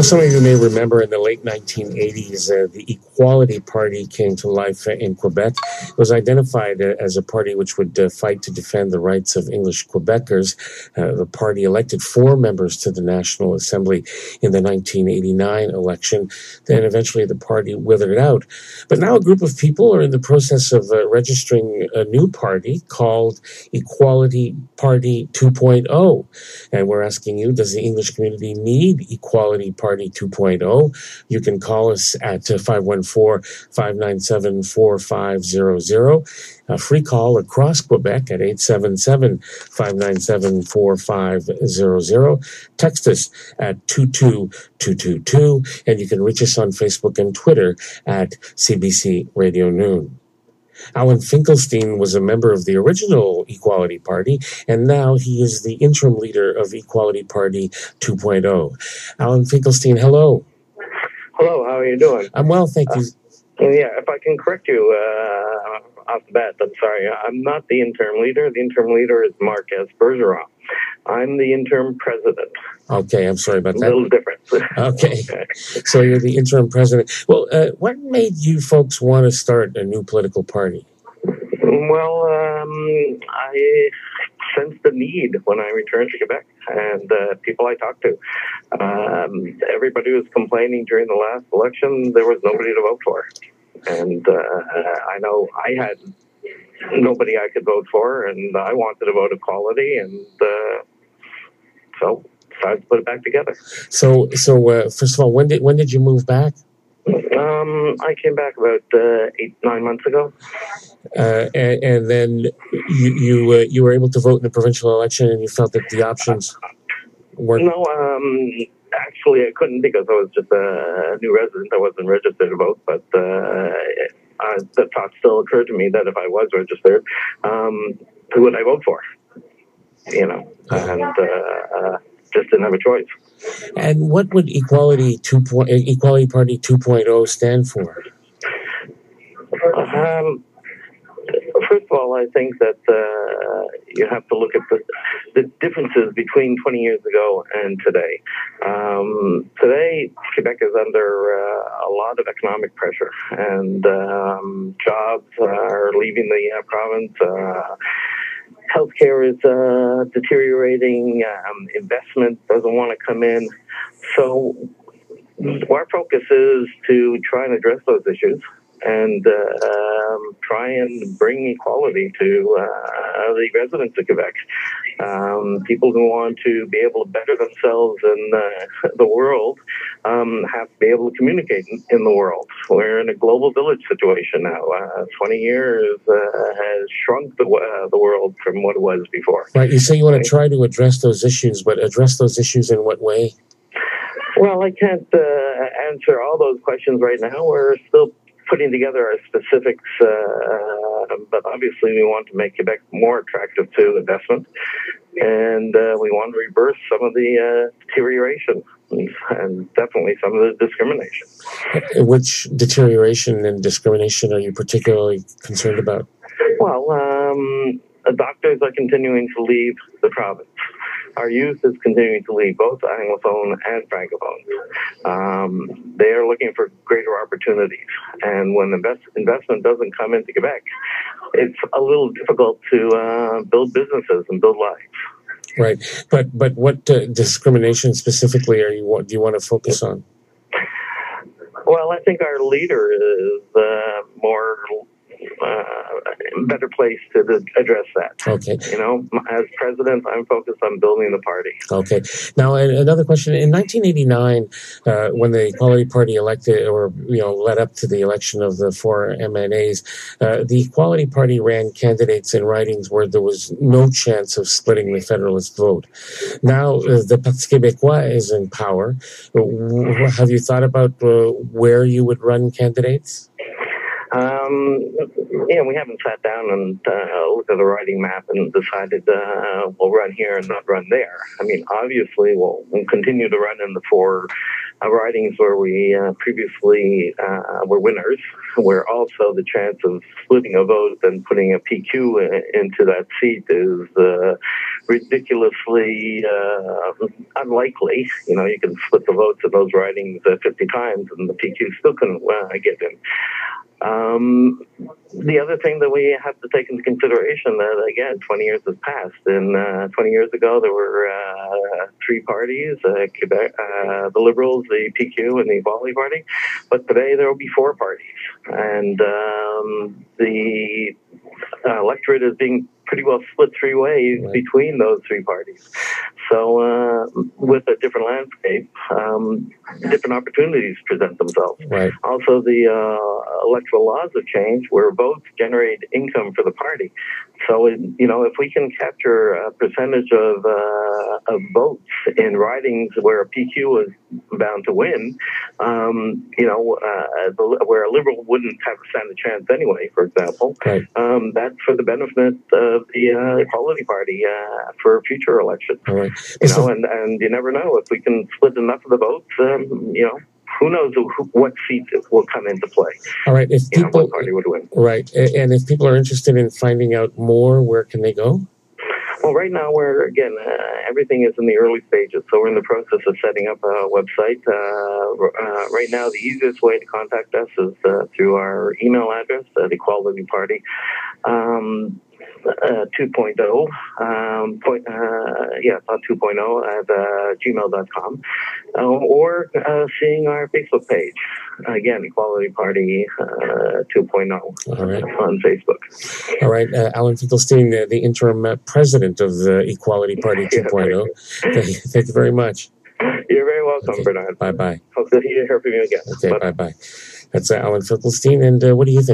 Some of you may remember in the late 1980s, the Equality Party came to life in Quebec. It was identified as a party which would fight to defend the rights of English Quebecers. The party elected 4 members to the National Assembly in the 1989 election. Then eventually the party withered out. But now a group of people are in the process of registering a new party called Equality Party 2.0. And we're asking you, does the English community need Equality Party 2.0? You can call us at 514-597-4500. A free call across Quebec at 877-597-4500. Text us at 22222, and you can reach us on Facebook and Twitter at CBC Radio Noon. Alan Finkelstein was a member of the original Equality Party, and now he is the interim leader of Equality Party 2.0. Alan Finkelstein, hello. Hello, how are you doing? I'm well, thank you. Yeah, if I can correct you off the bat, I'm sorry. I'm not the interim leader. The interim leader is Marquez Bergeron. I'm the interim president. Okay, I'm sorry about that. A little different. Okay, so you're the interim president. Well, what made you folks want to start a new political party? Well, I sensed the need when I returned to Quebec, and people I talked to. Everybody was complaining during the last election there was nobody to vote for. And I know I had nobody I could vote for, and I wanted to vote equality, and so decided to put it back together. So first of all, when did you move back? I came back about 8-9 months ago. And then you were able to vote in the provincial election, and you felt that the options weren't. No, actually, I couldn't because I was just a new resident. I wasn't registered to vote, but the thought still occurred to me that if I was registered, who would I vote for? You know, and just didn't have a choice. And what would Equality Party 2.0 stand for? First of all, I think that you have to look at the differences between 20 years ago and today. Today, Quebec is under a lot of economic pressure, and jobs are leaving the province. Healthcare is deteriorating. Investment doesn't want to come in. So our focus is to try and address those issues and try and bring equality to the residents of Quebec. People who want to be able to better themselves in the world have to be able to communicate in the world. We're in a global village situation now. 20 years has shrunk the world from what it was before. Right. You say you want to try to address those issues, but address those issues in what way? Well, I can't answer all those questions right now. We're still putting together our specifics, but obviously we want to make Quebec more attractive to investment, and we want to reverse some of the deterioration and definitely some of the discrimination. Which deterioration and discrimination are you particularly concerned about? Well, doctors are continuing to leave the province. Our youth is continuing to leave, both Anglophone and Francophone. They are looking for greater opportunities. And when investment doesn't come into Quebec, it's a little difficult to build businesses and build lives. Right. But what discrimination specifically do you want to focus on? Well, I think our leader is better place to address that. Okay. You know, as president, I'm focused on building the party. Okay. Now, another question. In 1989, when the Equality Party elected or, led up to the election of the 4 MNAs, the Equality Party ran candidates in ridings where there was no chance of splitting the Federalist vote. Now, the Parti Québécois is in power. Have you thought about where you would run candidates? We haven't sat down and looked at the riding map and decided we'll run here and not run there. I mean, obviously, we'll continue to run in the 4 ridings where we previously were winners, where also the chance of splitting a vote and putting a PQ into that seat is ridiculously unlikely. You know, you can split the votes in those ridings 50 times and the PQ still couldn't get in. The other thing that we have to take into consideration that, again, 20 years has passed. And 20 years ago, there were three parties, Quebec, the Liberals, the PQ, and the Equality Party. But today, there will be four parties. And the electorate is being pretty well split three ways between those three parties. So with a different landscape, different opportunities present themselves. Right. Also, the electoral laws have changed where votes generate income for the party. So, you know, if we can capture a percentage of votes in ridings where a PQ is bound to win, you know, where a Liberal wouldn't have a stand a chance anyway, for example, that's for the benefit of the Equality Party for future elections. Right. You know, and you never know if we can split enough of the votes. You know, who knows what seats will come into play. All right. If people, what party would win. Right. And if people are interested in finding out more, where can they go? Well, right now we're, again, everything is in the early stages, so we're in the process of setting up a website. Right now, the easiest way to contact us is through our email address, the Equality Party 2.0, not 2.0 at gmail.com, or seeing our Facebook page. Again, Equality Party 2.0 on Facebook. All right. Alan Finkelstein, the interim president of the Equality Party 2.0. Thank you very much. You're very welcome, Bernard. Bye-bye. Hope to hear from you again. Okay, bye-bye. That's Alan Finkelstein. And what do you think?